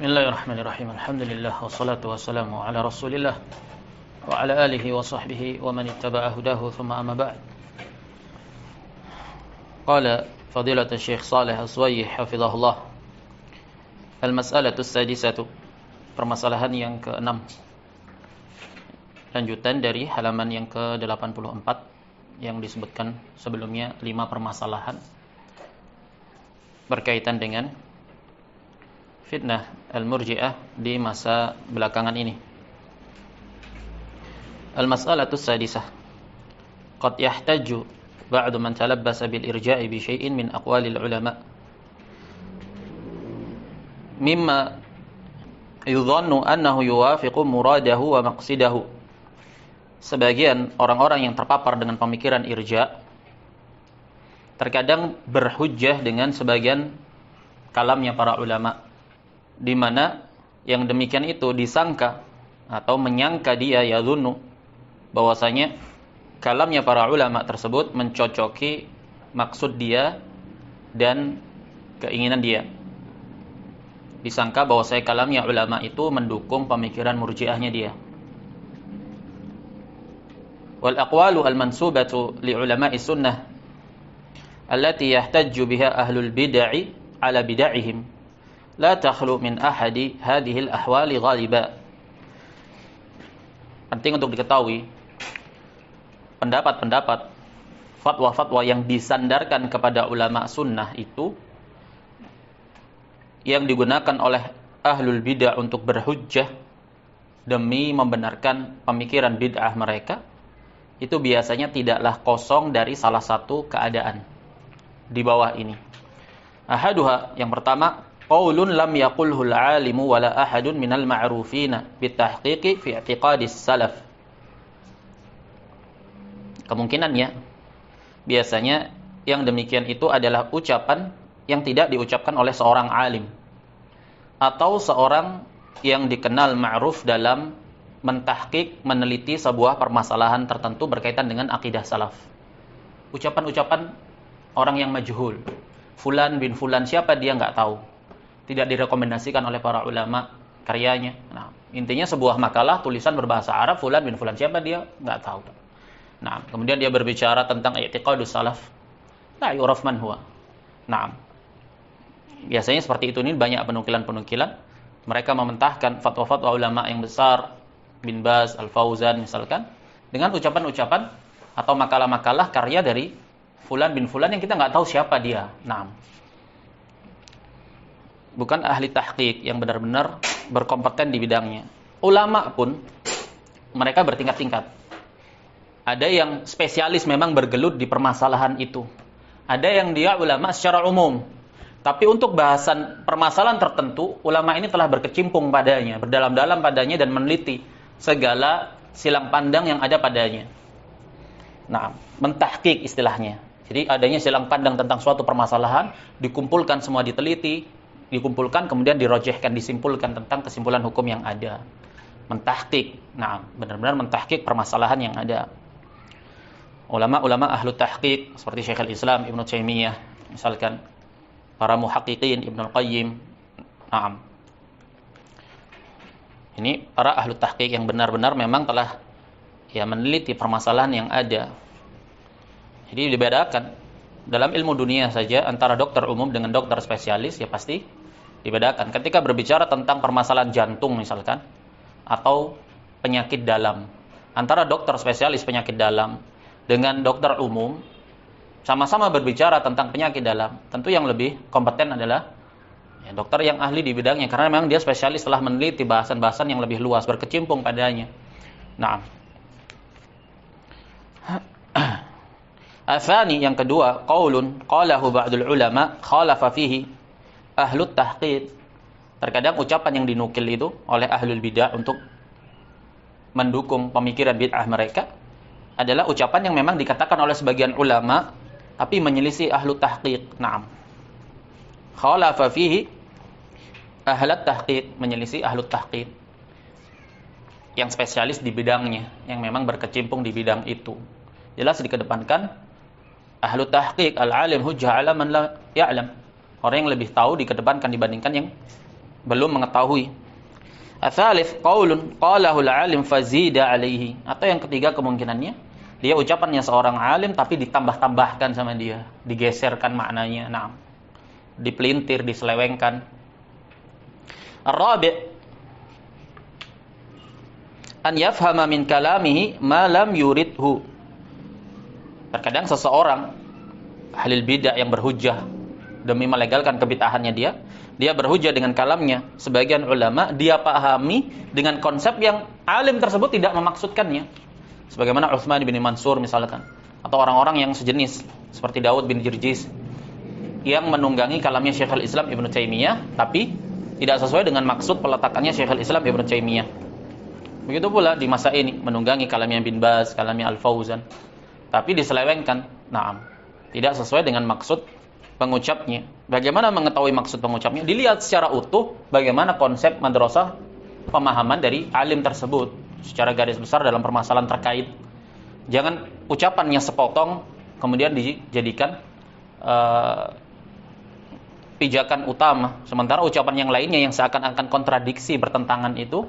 Bismillahirrahmanirrahim. Alhamdulillah wassalatu wassalamu ala Rasulillah wa ala alihi wa sahbihi wa man ittaba'a hudahu thumma amma ba'd. Qala fadilatu Syekh Shalih As-Suwayyih hafizahullah. Al-mas'alatu as-sadisatu. Permasalahan yang ke-6. Lanjutan dari halaman yang ke-84 yang disebutkan sebelumnya 5 permasalahan berkaitan dengan fitnah al-murji'ah di masa belakangan ini. Al-mas'alatu as-sadisah. Qad yahtaju ba'du man talabbasa bil irja'i bi syai'in min aqwalil ulama mimma yudhannu annahu yuwafiqu muradahu wa maqsidahu. Sebagian orang-orang yang terpapar dengan pemikiran irja' terkadang berhujjah dengan sebagian kalamnya para ulama, di mana yang demikian itu disangka atau menyangka dia yadhunnu bahwasanya kalamnya para ulama tersebut mencocoki maksud dia dan keinginan dia. Disangka bahwasanya kalamnya ulama itu mendukung pemikiran murji'ahnya dia. Wal aqwalu al mansubatu li ulama'i sunnah allati yahtajju biha ahlul bid'ah ala bid'ahihim la takhlu min ahadi hadhil ahwali ghaliba. Penting untuk diketahui pendapat-pendapat, fatwa-fatwa yang disandarkan kepada ulama sunnah itu yang digunakan oleh ahlul bid'ah untuk berhujjah demi membenarkan pemikiran bid'ah mereka, itu biasanya tidaklah kosong dari salah satu keadaan di bawah ini. Ahaduha, yang pertama, qaulun lam yaqulhul alimu wala ahadun minal ma'rufina bitahqiqi fi i'tiqadis salaf. Kemungkinannya biasanya yang demikian itu adalah ucapan yang tidak diucapkan oleh seorang alim atau seorang yang dikenal ma'ruf dalam mentahqiq, meneliti sebuah permasalahan tertentu berkaitan dengan akidah salaf. Ucapan-ucapan orang yang majhul, fulan bin fulan, siapa dia nggak tahu, tidak direkomendasikan oleh para ulama karyanya. Nah, intinya sebuah makalah tulisan berbahasa Arab, fulan bin fulan, siapa dia nggak tahu. Nah, kemudian dia berbicara tentang i'tiqadus salaf, la yuraf man huwa. Nah, biasanya seperti itu. Ini banyak penukilan-penukilan mereka mementahkan fatwa-fatwa ulama yang besar, Bin Baz, Al-Fauzan misalkan, dengan ucapan-ucapan atau makalah-makalah karya dari fulan bin fulan yang kita nggak tahu siapa dia. Nah, bukan ahli tahqiq yang benar-benar berkompeten di bidangnya. Ulama pun mereka bertingkat-tingkat. Ada yang spesialis memang bergelut di permasalahan itu. Ada yang dia ulama secara umum. Tapi untuk bahasan permasalahan tertentu, ulama ini telah berkecimpung padanya, berdalam-dalam padanya dan meneliti segala silang pandang yang ada padanya. Nah, mentahqiq istilahnya. Jadi adanya silang pandang tentang suatu permasalahan, dikumpulkan semua, diteliti, dikumpulkan, kemudian dirojehkan, disimpulkan tentang kesimpulan hukum yang ada. Mentahqiq. Nah, benar-benar mentahqiq permasalahan yang ada. Ulama-ulama ahlu tahqiq seperti Syekhul Islam Ibnu Taimiyah, misalkan para muhaqqiqin Ibnu Al-Qayyim. Naam. Ini para ahlu tahqiq yang benar-benar memang telah meneliti permasalahan yang ada. Jadi dibedakan dalam ilmu dunia saja antara dokter umum dengan dokter spesialis, ya pasti dibedakan. Ketika berbicara tentang permasalahan jantung misalkan, atau penyakit dalam, antara dokter spesialis penyakit dalam dengan dokter umum, sama-sama berbicara tentang penyakit dalam, tentu yang lebih kompeten adalah dokter yang ahli di bidangnya, karena memang dia spesialis, telah meneliti bahasan-bahasan yang lebih luas, berkecimpung padanya. Nah, Athani, yang kedua, qaulun qalahu ba'dul ulama khalafa fihi ahlut tahqiq. Terkadang ucapan yang dinukil itu oleh ahlul bidah untuk mendukung pemikiran bid'ah mereka adalah ucapan yang memang dikatakan oleh sebagian ulama tapi menyelisih ahlut tahqiq. Naam. Khalafa fihi ahlut tahqiq, menyelisih ahlut tahqiq yang spesialis di bidangnya, yang memang berkecimpung di bidang itu. Jelas dikedepankan ahlu tahqiq, al-alim hujjah ala man la ya'lam. Orang yang lebih tahu dikedepankan dibandingkan yang belum mengetahui. Atsalits qaulun qalahu al-alim fazida alaihi. Atau yang ketiga kemungkinannya, dia ucapannya seorang alim tapi ditambah-tambahkan sama dia, digeserkan maknanya. Nah, dipelintir, diselewengkan. Ar-rabi' an yafhama min kalamihi ma lam yuridhu. Terkadang seseorang ahli bidah yang berhujjah demi melegalkan kebid'ahannya dia berhujjah dengan kalamnya. Sebagian ulama dia pahami dengan konsep yang alim tersebut tidak memaksudkannya. Sebagaimana Utsman bin Mansur misalkan, atau orang-orang yang sejenis seperti Daud bin Jirjis yang menunggangi kalamnya Syekhul Islam Ibnu Taimiyah tapi tidak sesuai dengan maksud peletakannya Syekhul Islam Ibnu Taimiyah. Begitu pula di masa ini menunggangi kalamnya Bin Baz, kalamnya Al-Fauzan, tapi diselewengkan. Naam, tidak sesuai dengan maksud pengucapnya. Bagaimana mengetahui maksud pengucapnya? Dilihat secara utuh bagaimana konsep madrasah pemahaman dari alim tersebut secara garis besar dalam permasalahan terkait. Jangan ucapannya sepotong kemudian dijadikan pijakan utama, sementara ucapan yang lainnya yang seakan-akan kontradiksi, bertentangan itu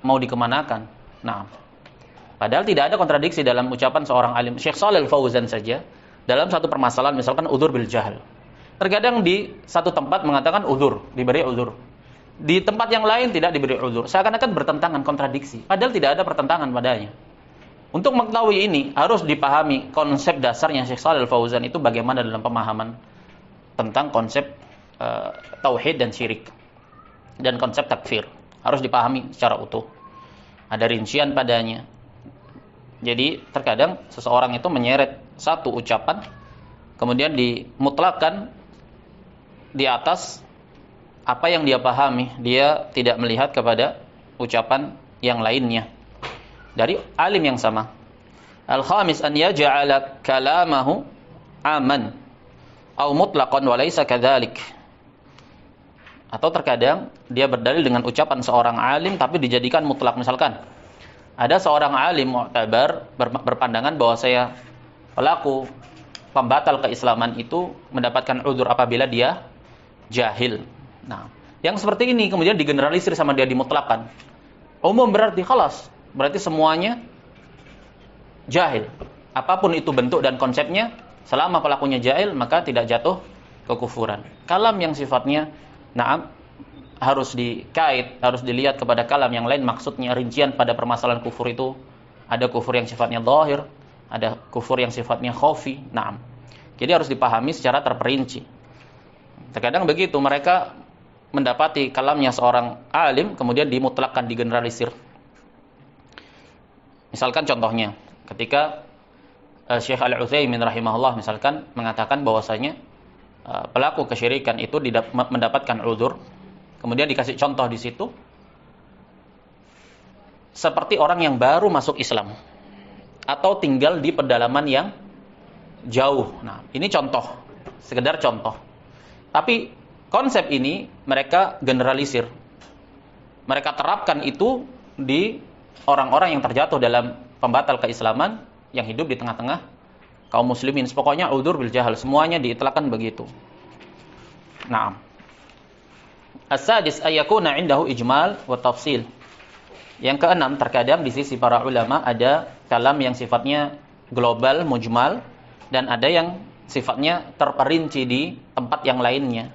mau dikemanakan. Nah, padahal tidak ada kontradiksi dalam ucapan seorang alim. Syekh Shalih Al-Fauzan saja dalam satu permasalahan, misalkan udzur bil jahl, terkadang di satu tempat mengatakan udzur, diberi udzur, di tempat yang lain tidak diberi udzur, seakan-akan bertentangan, kontradiksi, padahal tidak ada pertentangan padanya. Untuk mengetahui ini harus dipahami konsep dasarnya Syekh Shalih Al-Fauzan itu bagaimana dalam pemahaman tentang konsep tauhid dan syirik dan konsep takfir, harus dipahami secara utuh. Ada rincian padanya. Jadi terkadang seseorang itu menyeret satu ucapan kemudian dimutlakan di atas apa yang dia pahami, dia tidak melihat kepada ucapan yang lainnya dari alim yang sama. Al-khamis an yaj'ala kalamahu aman au mutlaqan wa laysa kadzalik. Atau terkadang dia berdalil dengan ucapan seorang alim tapi dijadikan mutlak. Misalkan ada seorang alim mu'tabar berpandangan bahwa saya pelaku pembatal keislaman itu mendapatkan udzur apabila dia jahil. Nah, yang seperti ini kemudian digeneralisir sama dia, dimutlakkan. Umum berarti khalas, berarti semuanya jahil. Apapun itu bentuk dan konsepnya, selama pelakunya jahil maka tidak jatuh kekufuran. Kalam yang sifatnya harus dikait, harus dilihat kepada kalam yang lain, maksudnya rincian pada permasalahan kufur itu ada kufur yang sifatnya zahir, ada kufur yang sifatnya khafi. Jadi harus dipahami secara terperinci. Terkadang begitu mereka mendapati kalamnya seorang alim kemudian dimutlakkan, digeneralisir. Misalkan contohnya ketika Syekh Al-Utsaimin rahimahullah misalkan mengatakan bahwasanya pelaku kesyirikan itu mendapatkan udzur, kemudian dikasih contoh di situ seperti orang yang baru masuk Islam atau tinggal di pedalaman yang jauh. Nah, ini contoh, sekedar contoh. Tapi konsep ini mereka generalisir. Mereka terapkan itu di orang-orang yang terjatuh dalam pembatal keislaman yang hidup di tengah-tengah kaum muslimin. Pokoknya udzur bil jahal, semuanya diitlaqkan begitu. Naam. As-sadis ayakuna indahu ijmal wa tafsil. Yang keenam, terkadang di sisi para ulama ada kalam yang sifatnya global, mujmal, dan ada yang sifatnya terperinci di tempat yang lainnya.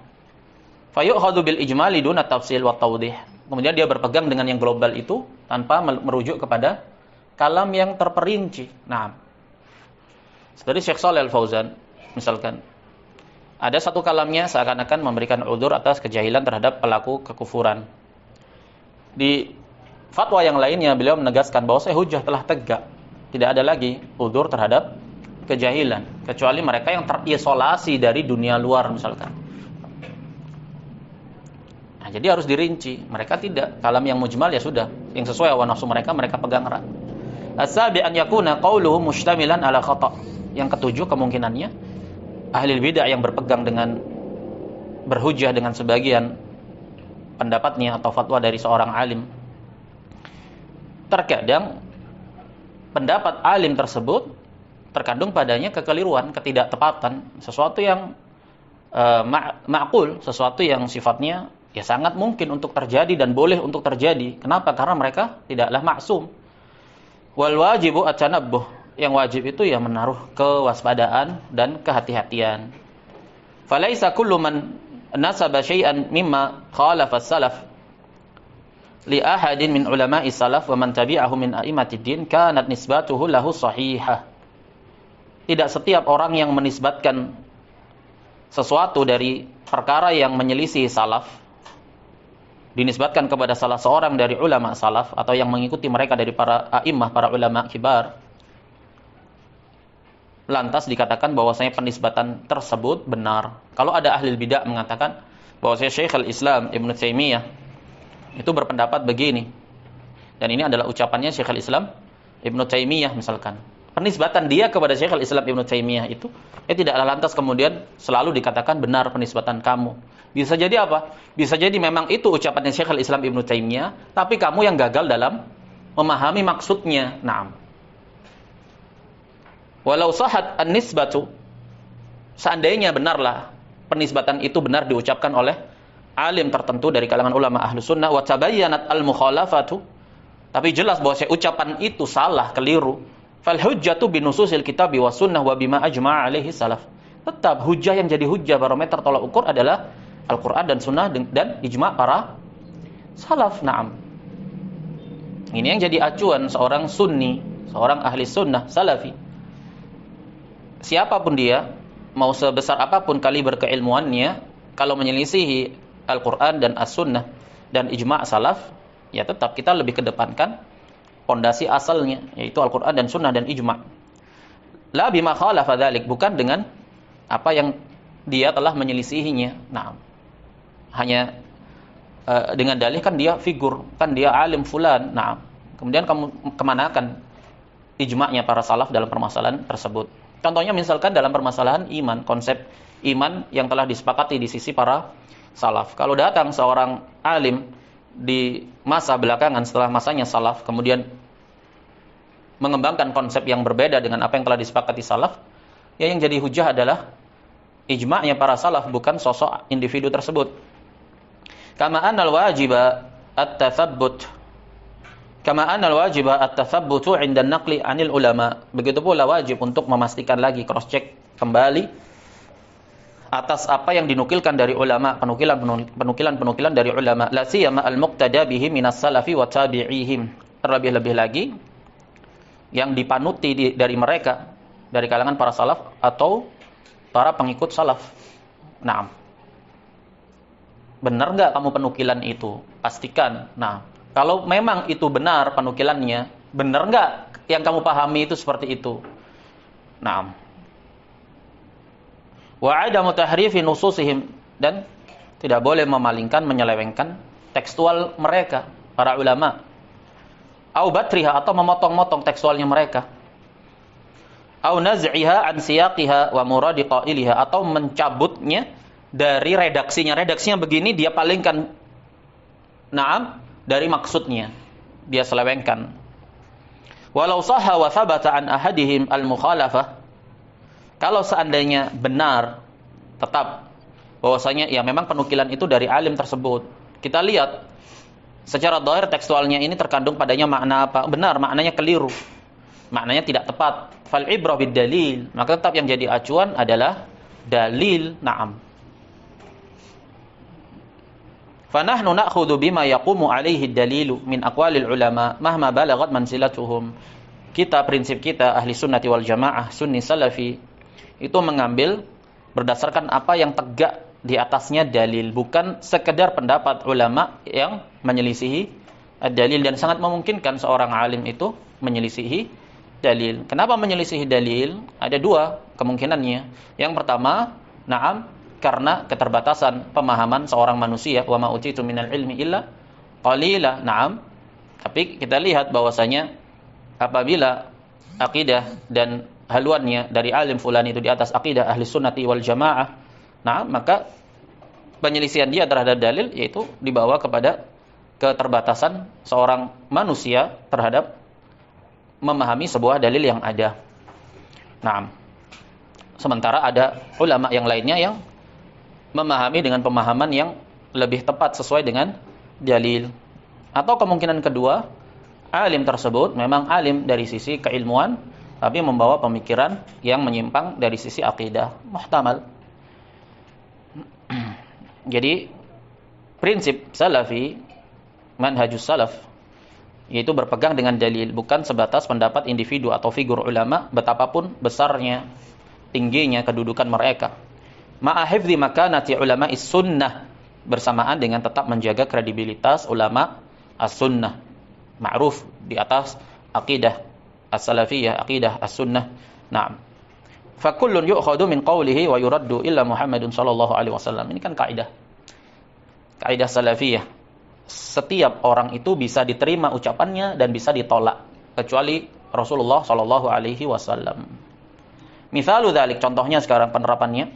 Fayu'khadhu bil ijmali duna tafsil wa tawdih. Kemudian dia berpegang dengan yang global itu tanpa merujuk kepada kalam yang terperinci. Nah, seperti Syekh Shalih Al-Fauzan misalkan, ada satu kalamnya seakan-akan memberikan udzur atas kejahilan terhadap pelaku kekufuran. Di fatwa yang lainnya beliau menegaskan bahwa hujjah telah tegak, tidak ada lagi udzur terhadap kejahilan kecuali mereka yang terisolasi dari dunia luar misalkan. Nah, jadi harus dirinci. Mereka tidak, kalam yang mujmal ya sudah, yang sesuai hawa nafsu mereka pegang erat. As-sabi an yakuna qauluhu mushtamilan ala khata'. Yang ketujuh kemungkinannya ahli bidah yang berpegang dengan berhujjah dengan sebagian pendapatnya atau fatwa dari seorang alim, terkadang pendapat alim tersebut terkandung padanya kekeliruan, ketidaktepatan, sesuatu yang ma'qul, sesuatu yang sifatnya Ya sangat mungkin untuk terjadi dan boleh untuk terjadi. Kenapa? Karena mereka tidaklah maksum. Wal wajibu at-tanabbuh. Yang wajib itu ya menaruh kewaspadaan dan kehati-hatian. Falaisa kullu man nasaba syai'an mimma khalafa as-salaf li ahadin min ulama'i salaf wa man tabi'ahu min a'immatid din kanat nisbatuhu lahu sahihah. Tidak setiap orang yang menisbatkan sesuatu dari perkara yang menyelisih salaf dinisbatkan kepada salah seorang dari ulama salaf atau yang mengikuti mereka dari para a'immah, para ulama kibar, lantas dikatakan bahwasanya penisbatan tersebut benar. Kalau ada ahli bidah mengatakan bahwasanya Syekhul Islam Ibnu Taimiyah itu berpendapat begini, dan ini adalah ucapannya Syekhul Islam Ibnu Taimiyah misalkan, penisbatan dia kepada Syekhul Islam Ibnu Taimiyah itu tidaklah lantas kemudian selalu dikatakan benar penisbatan kamu. Bisa jadi apa? Bisa jadi memang itu ucapannya Syekhul Islam Ibnu Taimiyah, tapi kamu yang gagal dalam memahami maksudnya. Naam. Walau sahat an-nisbatu, seandainya benarlah penisbatan itu benar diucapkan oleh alim tertentu dari kalangan ulama ahlu sunnah, wa tabayyanat al-mukhalafatu, tapi jelas bahwa ucapan itu salah, keliru, fal hujjatu binususil kitabi was sunnah wa bima ajma'a alaihi salaf. Tetap hujjah yang jadi hujjah, barometer tolak ukur adalah Al-Quran dan sunnah dan ijma' para salaf. Naam. Ini yang jadi acuan seorang sunni, seorang ahli sunnah, salafi. Siapapun dia, mau sebesar apapun kaliber keilmuannya, kalau menyelisihi Al-Quran dan As-Sunnah dan ijma' salaf, ya tetap kita lebih kedepankan pondasi asalnya, yaitu Al-Quran dan Sunnah dan ijma'. La bima khalafa dzalik, bukan dengan apa yang dia telah menyelisihinya. Nah, hanya dengan dalih kan dia figur, kan dia alim fulan. Nah, kemudian kamu kemanakan ijma'nya para salaf dalam permasalahan tersebut? Contohnya misalkan dalam permasalahan iman, konsep iman yang telah disepakati di sisi para salaf. Kalau datang seorang alim di masa belakangan setelah masanya salaf, kemudian mengembangkan konsep yang berbeda dengan apa yang telah disepakati salaf, ya yang jadi hujah adalah ijma'nya para salaf, bukan sosok individu tersebut. Kama annal wajiba at-tathabbut, kama annal wajiba at-tathabbutu 'inda an-naqli 'anil ulama. Begitu pula wajib untuk memastikan lagi, cross check kembali atas apa yang dinukilkan dari ulama, penukilan dari ulama, la siyama al-muqtada bihi minas salafi wa tabi'ihim. Terlebih-lebih lagi yang dipanuti dari mereka dari kalangan para salaf atau para pengikut salaf. Nah, benar nggak kamu penukilan itu? Pastikan. Nah, kalau memang itu benar penukilannya, benar nggak yang kamu pahami itu seperti itu? Nah, wa adamu tahrifi nususihim, dan tidak boleh memalingkan, menyelewengkan tekstual mereka, para ulama. Au batriha, atau memotong-motong tekstualnya mereka. Au naz'iha an siyaqiha wa muradi qailiha, atau mencabutnya dari redaksinya. Redaksinya begini, dia palingkan na'am dari maksudnya, dia selewengkan. Walau sahha wa thabata an ahadihim al-mukhalafah, kalau seandainya benar tetap bahwasanya ya memang penukilan itu dari alim tersebut, kita lihat secara dhahir tekstualnya ini terkandung padanya makna apa? Benar, maknanya keliru, maknanya tidak tepat. Fal ibrah bid dalil, maka tetap yang jadi acuan adalah dalil. Na'am. Fanahnu na'khudhu bima yaqumu alaihi dalilu min aqwalil ulama mahma balaghat manzilatuhum. Kita, prinsip kita ahli sunnati wal jamaah, sunni salafi, itu mengambil berdasarkan apa yang tegak di atasnya dalil, bukan sekedar pendapat ulama yang menyelisihi dalil. Dan sangat memungkinkan seorang alim itu menyelisihi dalil. Kenapa menyelisihi dalil? Ada dua kemungkinannya. Yang pertama, na'am, karena keterbatasan pemahaman seorang manusia, wa ma utitu minal ilmi illa qalila. Na'am. Tapi kita lihat bahwasanya apabila akidah dan haluannya dari alim fulan itu di atas akidah ahli sunnati wal jamaah, nah maka penyelisihan dia terhadap dalil yaitu dibawa kepada keterbatasan seorang manusia terhadap memahami sebuah dalil yang ada. Nah, sementara ada ulama yang lainnya yang memahami dengan pemahaman yang lebih tepat sesuai dengan dalil. Atau kemungkinan kedua, alim tersebut memang alim dari sisi keilmuan, tapi membawa pemikiran yang menyimpang dari sisi akidah. Muhtamal. Jadi prinsip salafi, manhajus salaf, yaitu berpegang dengan dalil, bukan sebatas pendapat individu atau figur ulama betapapun besarnya, tingginya kedudukan mereka. Ma'a hifdzi makanati ulama'is sunnah, bersamaan dengan tetap menjaga kredibilitas ulama as-sunnah, ma'ruf di atas aqidah as-salafiyah, aqidah as-sunnah. Naam. Fa kullun yu'khadhu min qawlihi wa yuraddu illa Muhammadun sallallahu alaihi wasallam. Ini kan kaidah. Kaidah salafiyah. Setiap orang itu bisa diterima ucapannya dan bisa ditolak kecuali Rasulullah sallallahu alaihi wasallam. Misalu dzalik, contohnya sekarang penerapannya.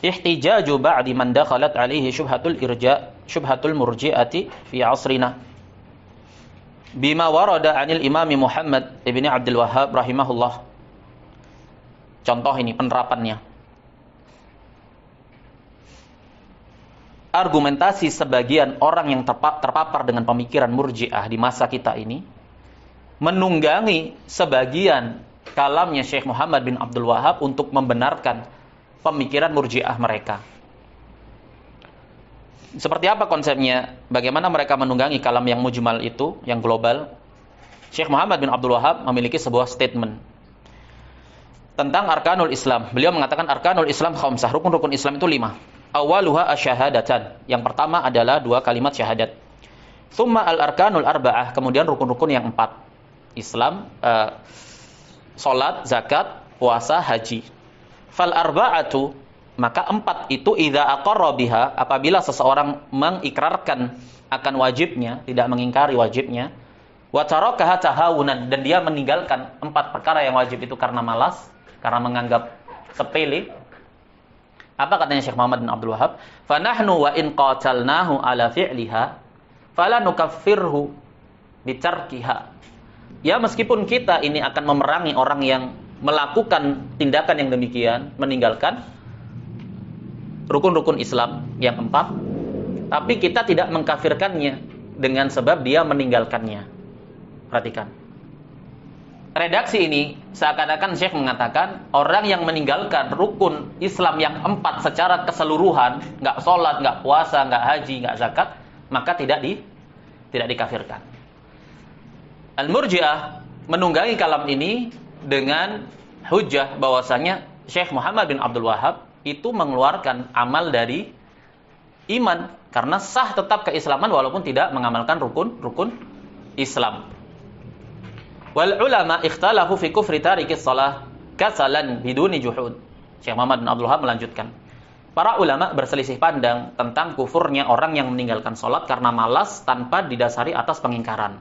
Ihtijaju ba'di man dakhalat alaihi syubhatul murji'ati fi asrina bima warada 'anil Imam Muhammad ibn Abdul Wahhab rahimahullah. Contoh ini penerapannya. Argumentasi sebagian orang yang terpapar dengan pemikiran murji'ah di masa kita ini menunggangi sebagian kalamnya Syekh Muhammad bin Abdul Wahhab untuk membenarkan pemikiran murji'ah mereka. Seperti apa konsepnya? Bagaimana mereka menunggangi kalam yang mujmal itu, yang global? Syekh Muhammad bin Abdul Wahhab memiliki sebuah statement tentang arkanul Islam. Beliau mengatakan arkanul Islam khamsah, rukun-rukun Islam itu 5. Awaluha asyhadatan. Yang pertama adalah 2 kalimat syahadat. Tsumma al-arkanul arba'ah, kemudian rukun-rukun yang 4. Islam, salat, zakat, puasa, haji. Fal arba'atu, maka 4 itu idza aqarra biha, apabila seseorang mengikrarkan akan wajibnya, tidak mengingkari wajibnya, wa tarakaha tahawunan, dan dia meninggalkan 4 perkara yang wajib itu karena malas, karena menganggap sepele. Apa katanya Syekh Muhammad bin Abdul Wahhab? Fa nahnu wa in qatalnahu ala fi'liha fala nukaffirhu bitarkiha. Ya, meskipun kita ini akan memerangi orang yang melakukan tindakan yang demikian, meninggalkan rukun-rukun Islam yang 4, tapi kita tidak mengkafirkannya dengan sebab dia meninggalkannya. Perhatikan. Redaksi ini seakan-akan Syekh mengatakan orang yang meninggalkan rukun Islam yang 4 secara keseluruhan, nggak sholat, nggak puasa, nggak haji, nggak zakat, maka tidak dikafirkan. Al-Murji'ah menunggangi kalam ini dengan hujjah bahwasanya Syekh Muhammad bin Abdul Wahhab itu mengeluarkan amal dari iman karena sah tetap keislaman walaupun tidak mengamalkan rukun-rukun Islam. Wal ulama ikhtalafu fi kufri tarikis shalah kasalan biduni juhud. Syekh Muhammad bin Abdul Wahhab melanjutkan. Para ulama berselisih pandang tentang kufurnya orang yang meninggalkan salat karena malas tanpa didasari atas pengingkaran.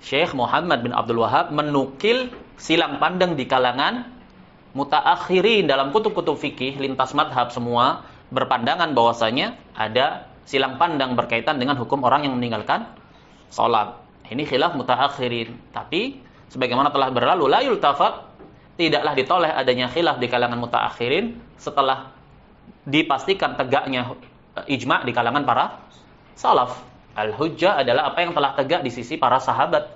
Syekh Muhammad bin Abdul Wahhab menukil silang pandang di kalangan mutaakhirin dalam kutub-kutub fikih lintas madhab semua berpandangan bahwasanya ada silang pandang berkaitan dengan hukum orang yang meninggalkan salat. Ini khilaf mutaakhirin. Tapi sebagaimana telah berlalu la yultafat, tidaklah ditoleh adanya khilaf di kalangan mutaakhirin setelah dipastikan tegaknya ijma' di kalangan para salaf. Al-hujjah adalah apa yang telah tegak di sisi para sahabat,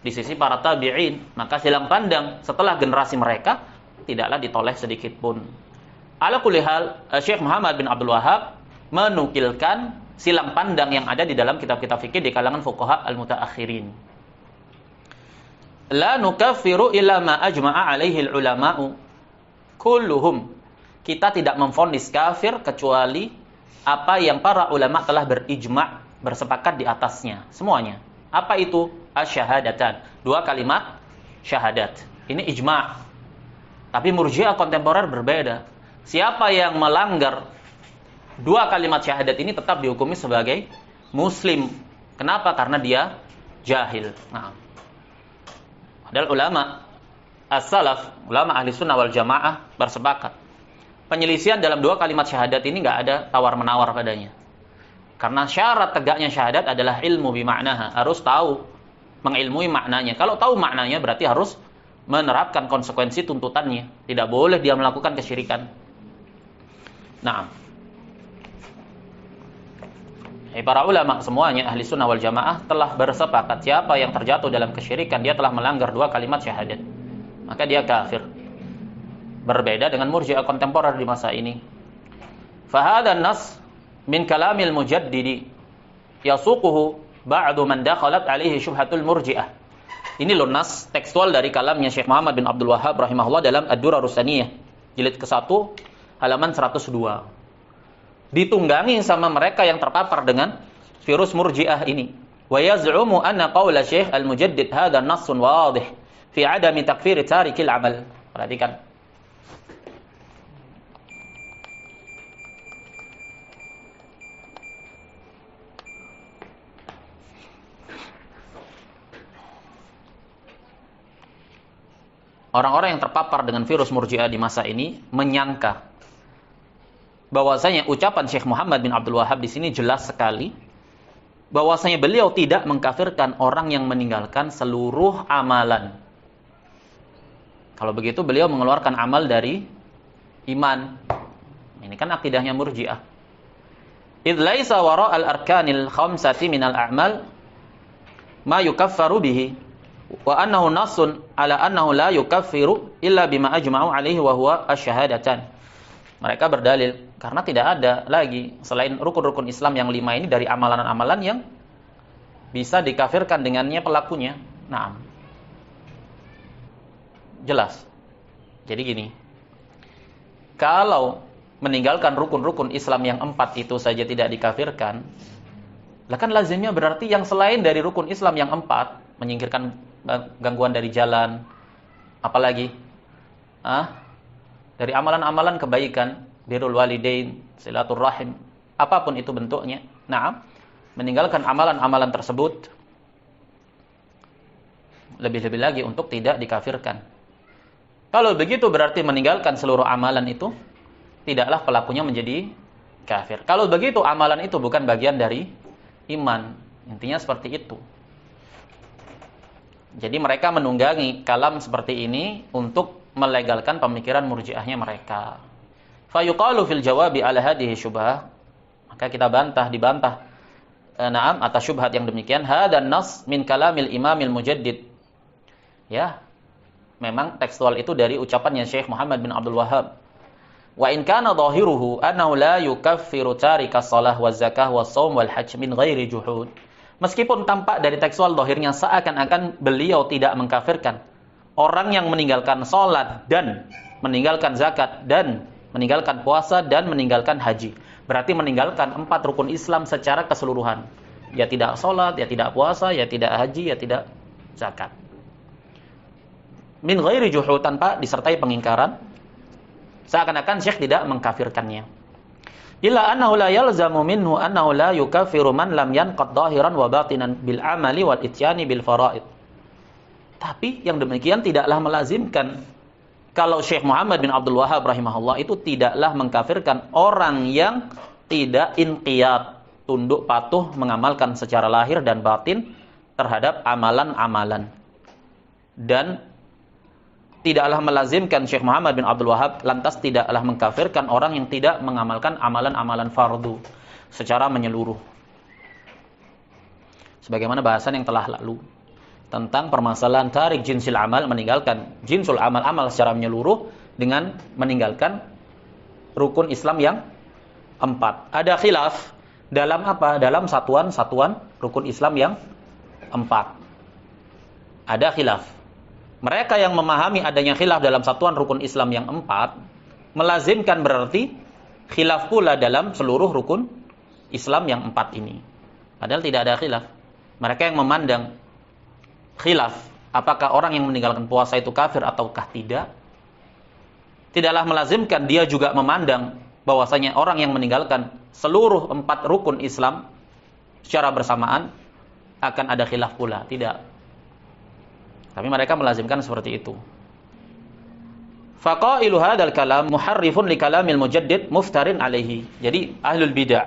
di sisi para tabi'in. Maka silang pandang setelah generasi mereka tidaklah ditoleh sedikit pun. Ala kulli hal, Syekh Muhammad bin Abdul Wahhab menukilkan silang pandang yang ada di dalam kitab-kitab fikih di kalangan fuqaha al-mutaakhirin. La nukaffiru illa ma ajma'a alaihi al-ulama'u kulluhum. Kita tidak memvonis kafir kecuali apa yang para ulama telah berijma', bersepakat di atasnya, semuanya. Apa itu? Asyhadatan, 2 kalimat syahadat. Ini ijma'. Tapi Murji'ah kontemporer berbeda. Siapa yang melanggar 2 kalimat syahadat ini tetap dihukumi sebagai muslim. Kenapa? Karena dia jahil. Nah, padahal ulama as-salaf, ulama ahli sunnah wal jamaah bersepakat. Penyelisihan dalam 2 kalimat syahadat ini nggak ada tawar-menawar padanya. Karena syarat tegaknya syahadat adalah ilmu bima'naha. Harus tahu, mengilmui maknanya. Kalau tahu maknanya berarti harus menerapkan konsekuensi tuntutannya. Tidak boleh dia melakukan kesyirikan. Nah, Para ulama semuanya ahli sunnah wal jamaah telah bersepakat siapa yang terjatuh dalam kesyirikan dia telah melanggar 2 kalimat syahadat, maka dia kafir. Berbeda dengan murji'ah kontemporer di masa ini. Fahadha nas min kalamil mujaddidi yasuquhu ba'du man dakhalat alaihi syubhatul murji'ah. Ini loh nas tekstual dari kalamnya Syekh Muhammad bin Abdul Wahhab rahimahullah dalam Ad-Durarus Saniyah jilid ke-1 halaman 102. Ditunggangi sama mereka yang terpapar dengan virus murji'ah ini. Wa yaz'umu anna qawla Syekh Al-Mujaddid hadha nassun wadih fi adami takfir tarikil amal. Perhatikan. Orang-orang yang terpapar dengan virus murji'ah di masa ini menyangka bahwasanya ucapan Syekh Muhammad bin Abdul Wahhab di sini jelas sekali bahwasanya beliau tidak mengkafirkan orang yang meninggalkan seluruh amalan. Kalau begitu beliau mengeluarkan amal dari iman. Ini kan akidahnya murji'ah. Idz laisa wara al-arkanil khamsati minal a'mal ma yukaffaru bihi wa annahu nassun ala annahu la yukaffiru illa bima ajma'u alaihi wa huwa asyhadatan. Mereka berdalil karena tidak ada lagi selain rukun-rukun Islam yang 5 ini dari amalan-amalan yang bisa dikafirkan dengannya pelakunya. Nah, jelas. Jadi gini, kalau meninggalkan rukun-rukun Islam yang 4 itu saja tidak dikafirkan, lah kan lazimnya berarti yang selain dari rukun Islam yang 4, menyingkirkan gangguan dari jalan, apalagi dari amalan-amalan kebaikan, birrul walidain, silaturrahim, apapun itu bentuknya. Nah, meninggalkan amalan-amalan tersebut lebih-lebih lagi untuk tidak dikafirkan. Kalau begitu berarti meninggalkan seluruh amalan itu tidaklah pelakunya menjadi kafir. Kalau begitu amalan itu bukan bagian dari iman. Intinya seperti itu. Jadi mereka menunggangi kalam seperti ini untuk melegalkan pemikiran murji'ahnya mereka. Fayuqalu fil jawabi ala hadhihi syubhah, maka kita dibantah na'am atas syubhat yang demikian. Hadan nas min kalamil imamil mujaddid. Ya, memang tekstual itu dari ucapannya Syekh Muhammad bin Abdul Wahhab. Wa in kana dhahiruhu annahu la yukaffiru tarika shalah waz zakah was shaum wal hajj min ghairi juhud. Meskipun tampak dari tekstual zahirnya seakan-akan beliau tidak mengkafirkan orang yang meninggalkan salat dan meninggalkan zakat dan meninggalkan puasa dan meninggalkan haji. Berarti meninggalkan 4 rukun Islam secara keseluruhan. Ya tidak salat, ya tidak puasa, ya tidak haji, ya tidak zakat. Min ghairi juhud, tanpa disertai pengingkaran. Seakan-akan Syekh tidak mengkafirkannya. Illa annahu la yalzamu minhu annahu la yukaffiru man lam yanqad dhahiran wa batinan bil amali wal ityani bil faraid. Tapi yang demikian tidaklah melazimkan kalau Syekh Muhammad bin Abdul Wahhab rahimahullah itu tidaklah mengkafirkan orang yang tidak inqiyad, tunduk patuh mengamalkan secara lahir dan batin terhadap amalan-amalan. Dan tidaklah melazimkan Syekh Muhammad bin Abdul Wahhab lantas tidaklah mengkafirkan orang yang tidak mengamalkan amalan-amalan fardu secara menyeluruh. Sebagaimana bahasan yang telah lalu tentang permasalahan tarik jinsil amal, meninggalkan jinsul amal-amal secara menyeluruh dengan meninggalkan rukun Islam yang 4. Ada khilaf dalam apa? Dalam satuan-satuan rukun Islam yang 4. Ada khilaf. Mereka yang memahami adanya khilaf dalam satuan rukun Islam yang 4 melazimkan berarti khilaf pula dalam seluruh rukun Islam yang 4 ini. Padahal tidak ada khilaf. Mereka yang memandang khilaf, apakah orang yang meninggalkan puasa itu kafir ataukah tidak, tidaklah melazimkan dia juga memandang bahwasanya orang yang meninggalkan seluruh 4 rukun Islam secara bersamaan akan ada khilaf pula. Tidak. Tapi mereka melazimkan seperti itu. Faqailu hadzal kalam muharrifun li kalamil mujaddid muftarin alaihi. Jadi ahlul bidah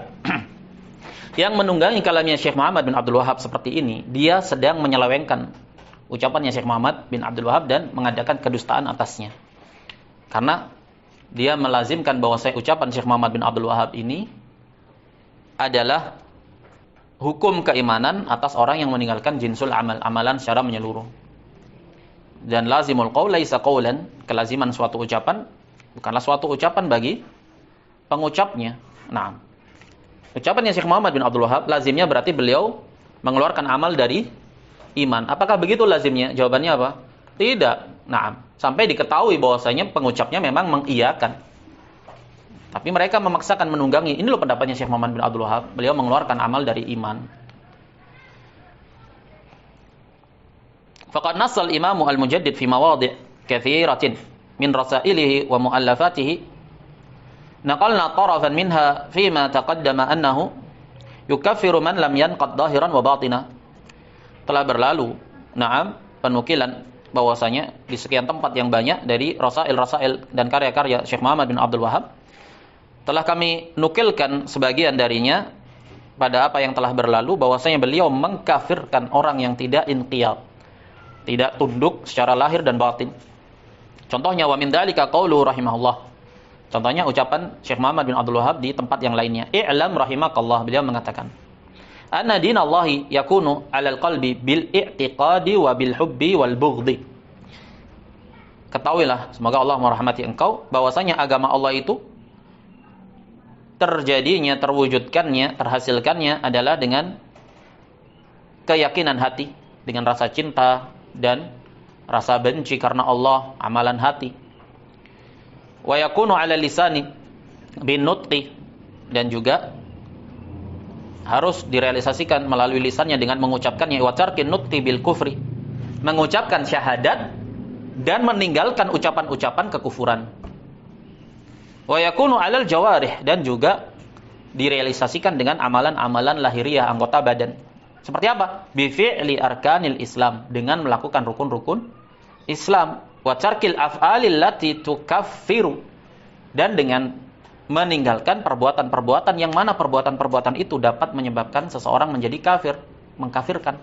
yang menunggangi kalamnya Syekh Muhammad bin Abdul Wahhab seperti ini, dia sedang menyelewengkan ucapannya Syekh Muhammad bin Abdul Wahhab dan mengadakan kedustaan atasnya. Karena dia melazimkan bahwa ucapan Syekh Muhammad bin Abdul Wahhab ini adalah hukum keimanan atas orang yang meninggalkan jinsul amal, amalan secara menyeluruh. Dan lazimul qaul laisa qaulan, kelaziman suatu ucapan bukanlah suatu ucapan bagi pengucapnya. Nah, ucapannya Syekh Muhammad bin Abdul Wahhab lazimnya berarti beliau mengeluarkan amal dari iman. Apakah begitu lazimnya? Jawabannya apa? Tidak. Nah, sampai diketahui bahwasanya pengucapnya memang mengiyakan. Tapi mereka memaksakan menunggangi. Ini loh pendapatnya Syekh Muhammad bin Abdul Wahhab. Beliau mengeluarkan amal dari iman. Faqad nassal Imam Al-Mujaddid fi mawadhi' katsiratin min rasailihi wa muallafatihi. Naqalna tarafan minha fima taqaddama annahu yukaffiru man lam yanqad zahiran wa batina. Telah berlalu, na'am, penukilan bahwasanya di sekian tempat yang banyak dari rasail-rasail dan karya-karya Syekh Muhammad bin Abdul Wahhab telah kami nukilkan sebagian darinya pada apa yang telah berlalu, bahwasanya beliau mengkafirkan orang yang tidak inqiyad, tidak tunduk secara lahir dan batin. Contohnya wa min dzalika qauluhu rahimahullah. Contohnya ucapan Syekh Muhammad bin Abdul Wahhab di tempat yang lainnya. I'lam rahimakallah, beliau mengatakan, anna dinallahi yakunu 'alal qalbi bil i'tiqadi wa bil hubbi wal bughdi. Ketahuilah, semoga Allah merahmati engkau, bahwasanya agama Allah itu terjadinya, terwujudkannya, terhasilkannya adalah dengan keyakinan hati, dengan rasa cinta dan rasa benci karena Allah, amalan hati. Wa yakunu 'ala lisani bin nutqi, dan juga harus direalisasikan melalui lisannya dengan mengucapkannya, wa tarkin nutqi bil kufri, mengucapkan syahadat dan meninggalkan ucapan-ucapan kekufuran. Wa yakunu 'alal jawarih, dan juga direalisasikan dengan amalan-amalan lahiriah anggota badan. Seperti apa? Bi fi'li arkanil Islam, dengan melakukan rukun-rukun Islam. Wa tarkil af'alil lati tukaffiru, dan dengan meninggalkan perbuatan-perbuatan yang mana perbuatan-perbuatan itu dapat menyebabkan seseorang menjadi kafir, mengkafirkan.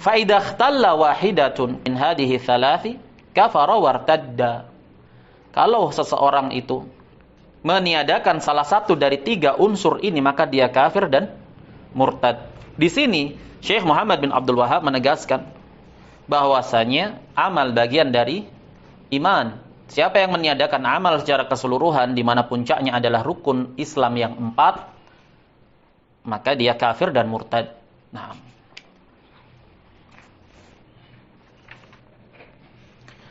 Fa idza ikhtalla wahidatun min hadhihi thalathi kafara wartadda. Kalau seseorang itu meniadakan salah satu dari 3 unsur ini, maka dia kafir dan murtad. Di sini Syekh Muhammad bin Abdul Wahhab menegaskan bahwasanya amal bagian dari iman. Siapa yang meniadakan amal secara keseluruhan di mana puncaknya adalah rukun Islam yang 4, maka dia kafir dan murtad. Nah,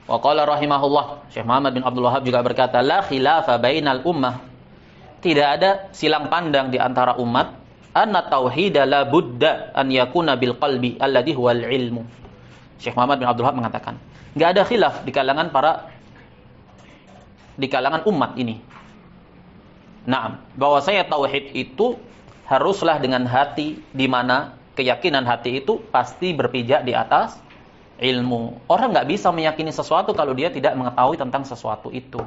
wa qala rahimahullah, Syekh Muhammad bin Abdul Wahhab juga berkata, la khilafa bainal ummah, tidak ada silang pandang di antara umat, anna tauhida la budda an yakuna bil qalbi alladhi huwal ilmu. Syekh Muhammad bin Abdul Wahhab mengatakan, enggak ada khilaf di kalangan umat ini. Naam, bahwasanya tauhid itu haruslah dengan hati, di mana keyakinan hati itu pasti berpijak di atas ilmu. Orang nggak bisa meyakini sesuatu kalau dia tidak mengetahui tentang sesuatu itu.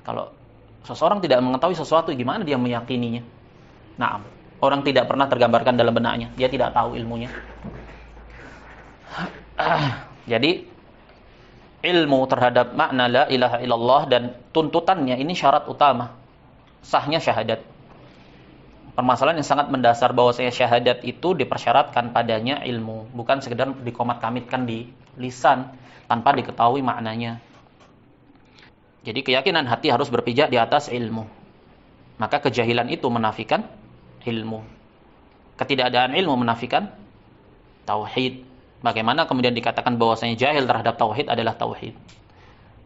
Kalau seseorang tidak mengetahui sesuatu, gimana dia meyakininya? Nah, orang tidak pernah tergambarkan dalam benaknya, dia tidak tahu ilmunya. Jadi ilmu terhadap makna la ilaha illallah dan tuntutannya ini syarat utama sahnya syahadat. Permasalahan yang sangat mendasar bahwasanya syahadat itu dipersyaratkan padanya ilmu, bukan sekedar dikomat-kamitkan di lisan tanpa diketahui maknanya. Jadi keyakinan hati harus berpijak di atas ilmu. Maka kejahilan itu menafikan ilmu. Ketidakadaan ilmu menafikan tauhid. Bagaimana kemudian dikatakan bahwasanya jahil terhadap tauhid adalah tauhid?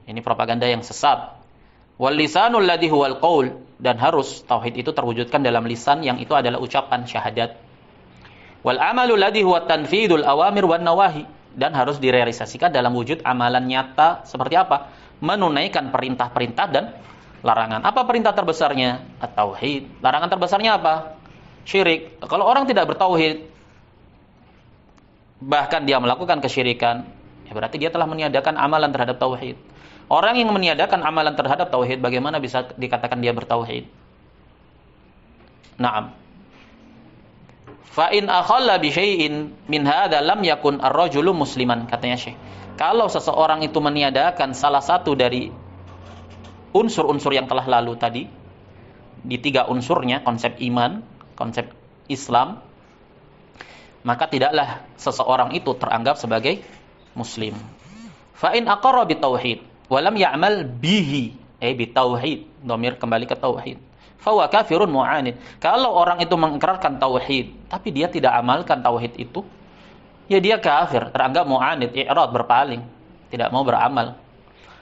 Ini propaganda yang sesat. Wal lisanul ladzi huwal qaul, dan harus tauhid itu terwujudkan dalam lisan yang itu adalah ucapan syahadat. Wal amalu ladzi huwa tanfidul awamir wan nawahi, dan harus direalisasikan dalam wujud amalan nyata. Seperti apa? Menunaikan perintah-perintah dan larangan. Apa perintah terbesarnya? At-tauhid. Larangan terbesarnya apa? Syirik. Kalau orang tidak bertauhid, bahkan dia melakukan kesyirikan, ya berarti dia telah meniadakan amalan terhadap tauhid. Orang yang meniadakan amalan terhadap tauhid, bagaimana bisa dikatakan dia bertauhid? Naam. Fa in akhalla bi syai'in min hadza lam yakun ar-rajulu musliman, katanya Syekh. Kalau seseorang itu meniadakan salah satu dari unsur-unsur yang telah lalu tadi, di 3 unsurnya, konsep iman, konsep Islam, maka tidaklah seseorang itu teranggap sebagai muslim. Fa in aqarra bitauhid wa lam ya'mal bihi, bitauhid, dhamir kembali ke tauhid. Fa huwa kafirun mu'anid. Kalau orang itu mengikrarkan tauhid tapi dia tidak amalkan tauhid itu, ya dia kafir, teranggap mu'anid, i'rad, berpaling, tidak mau beramal.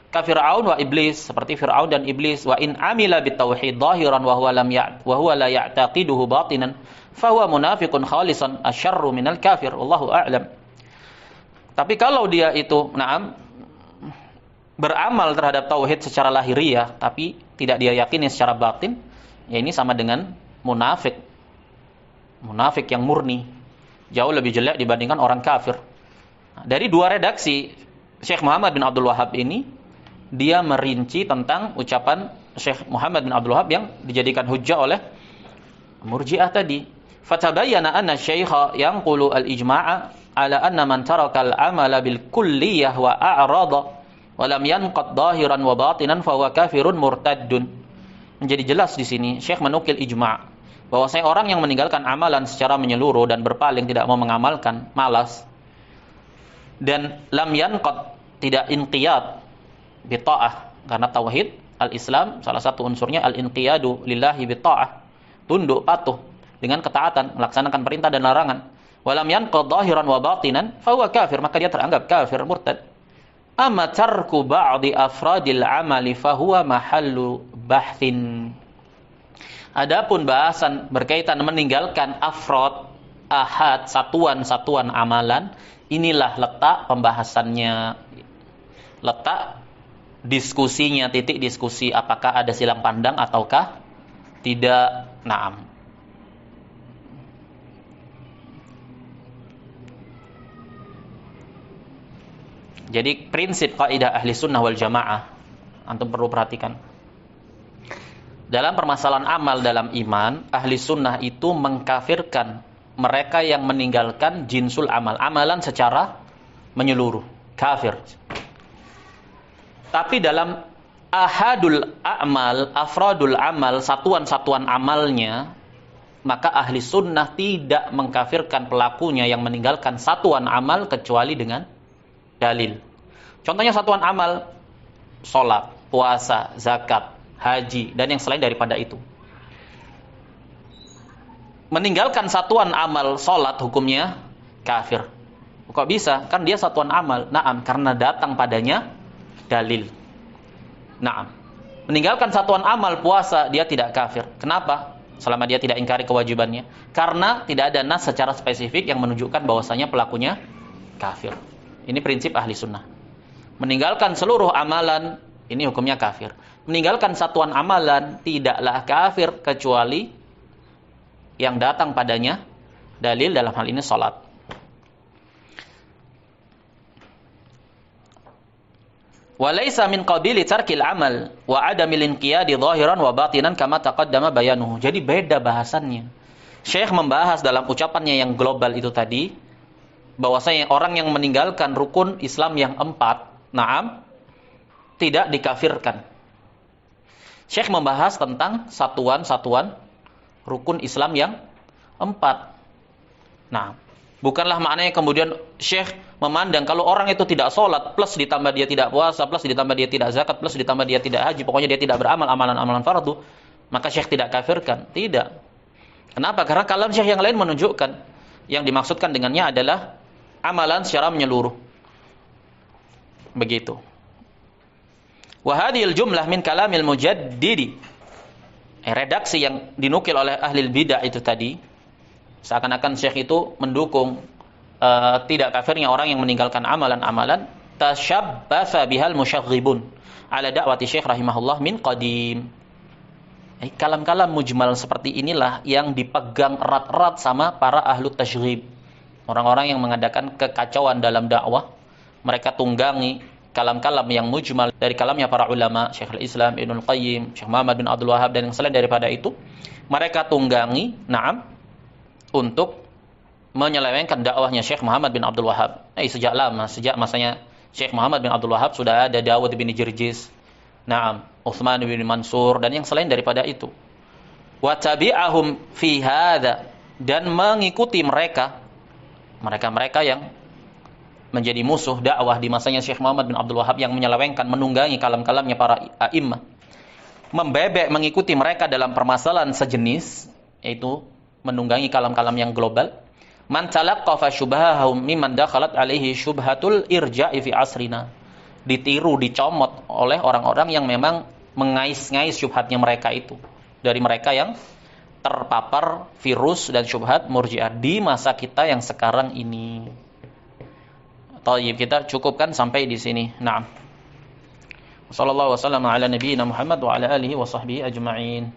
Ka Fir'aun wa iblis, seperti Fir'aun dan iblis. Wa in amila bitauhid zahiran wa huwa la ya'taqiduhu batinan fa huwa munafiqun khalisan asyarru minal kafir, wallahu a'lam. Tapi kalau dia itu beramal terhadap tauhid secara lahiriah tapi tidak dia yakini secara batin, ya ini sama dengan munafik. Munafik yang murni, jauh lebih jelek dibandingkan orang kafir. Dari dua redaksi Syekh Muhammad bin Abdul Wahhab ini, dia merinci tentang ucapan Syekh Muhammad bin Abdul Wahhab yang dijadikan hujjah oleh Murji'ah tadi. Fatabayyana anna syaikha yanqulu al-ijma'a ala anna man taraka al-amala bil kulliyah wa a'rada wa lam yanqad zahiran wa batinan fa huwa kafirun murtaddun. Menjadi jelas di sini Syekh menukil ijma' bahwasanya orang yang meninggalkan amalan secara menyeluruh dan berpaling, tidak mau mengamalkan, malas, dan lam yanqad, tidak inqiyad bita'ah, karena tauhid al-Islam salah satu unsurnya al-inqiyadu lillahi bita'ah, tunduk patuh dengan ketaatan, melaksanakan perintah dan larangan. Walam yanqad zahiran wa batinan fa huwa kafir, maka dia teranggap kafir, murtad. Amma tarku ba'di afradil amali fa huwa mahallu bahthin. Adapun bahasan berkaitan meninggalkan afrad, ahad, satuan-satuan amalan, inilah letak pembahasannya, letak diskusinya, titik diskusi apakah ada silang pandang ataukah tidak. Naam. Jadi prinsip kaidah ahli sunnah wal jamaah antum perlu perhatikan. Dalam permasalahan amal dalam iman, ahli sunnah itu mengkafirkan mereka yang meninggalkan jinsul amal, amalan secara menyeluruh, kafir. Tapi dalam ahadul a'mal, afradul amal, satuan-satuan amalnya, maka ahli sunnah tidak mengkafirkan pelakunya yang meninggalkan satuan amal kecuali dengan dalil. Contohnya satuan amal, sholat, puasa, zakat, haji, dan yang selain daripada itu. Meninggalkan satuan amal sholat hukumnya kafir. Kok bisa? Kan dia satuan amal. Naam, karena datang padanya dalil. Naam. Meninggalkan satuan amal puasa, dia tidak kafir. Kenapa? Selama dia tidak ingkari kewajibannya. Karena tidak ada nas secara spesifik yang menunjukkan bahwasanya pelakunya kafir. Ini prinsip ahli sunnah. Meninggalkan seluruh amalan, ini hukumnya kafir. Meninggalkan satuan amalan, tidaklah kafir kecuali yang datang padanya dalil, dalam hal ini salat. Walaysa min qabili tarkil amal wa adamil inqiyadi zahiran wa batinan kama taqaddama bayanuhu. Jadi beda bahasannya. Syekh membahas dalam ucapannya yang global itu tadi, bahwasanya orang yang meninggalkan rukun Islam yang 4, naam, tidak dikafirkan. Syekh membahas tentang satuan-satuan rukun Islam yang 4. Nah, bukanlah maknanya kemudian Syekh memandang kalau orang itu tidak sholat, plus ditambah dia tidak puasa, plus ditambah dia tidak zakat, plus ditambah dia tidak haji, pokoknya dia tidak beramal amalan-amalan fardu, maka Syekh tidak kafirkan. Tidak. Kenapa? Karena kalam Syekh yang lain menunjukkan yang dimaksudkan dengannya adalah amalan secara menyeluruh. Begitu. Wa hadhil jumlah min kalamil mujaddidi. Redaksi yang dinukil oleh ahli bidah itu tadi, seakan-akan Syekh itu mendukung tidak kafirnya orang yang meninggalkan amalan-amalan, tashabbatha bihal musyaghibun ala da'wati Syekh rahimahullah min qadim. Kalam-kalam mujmal seperti inilah yang dipegang erat-erat sama para ahlu tasyrib. Orang-orang yang mengadakan kekacauan dalam dakwah, mereka tunggangi kalam-kalam yang mujmal dari kalamnya para ulama, Syekhul Islam, Ibnul Qayyim, Syekh Muhammad bin Abdul Wahhab, dan yang selain daripada itu. Mereka tunggangi, naam, untuk menyelewengkan dakwahnya Syekh Muhammad bin Abdul Wahhab. Sejak lama, sejak masanya Syekh Muhammad bin Abdul Wahhab sudah ada Dawud bin Jirjis, naam, Utsman bin Mansur, dan yang selain daripada itu. Wa tabi'ahum fi hadza, dan mengikuti mereka yang menjadi musuh dakwah di masanya Syekh Muhammad bin Abdul Wahhab, yang menyelewengkan, menunggangi kalam-kalamnya para a'immah, membebek mengikuti mereka dalam permasalahan sejenis, yaitu menunggangi kalam-kalam yang global. Man talaqqa fa syubhahum mimman dakhalat alaihi syubhatul irja'i fi asrina. Ditiru, dicomot oleh orang-orang yang memang mengais-ngais syubhatnya mereka itu, dari mereka yang terpapar virus dan syubhat murji'ah di masa kita yang sekarang ini. Tayyib, kita cukupkan sampai di sini. Naam. Wassallallahu wasallam ala nabiyyina Muhammad wa ala alihi wa sahbihi ajma'in.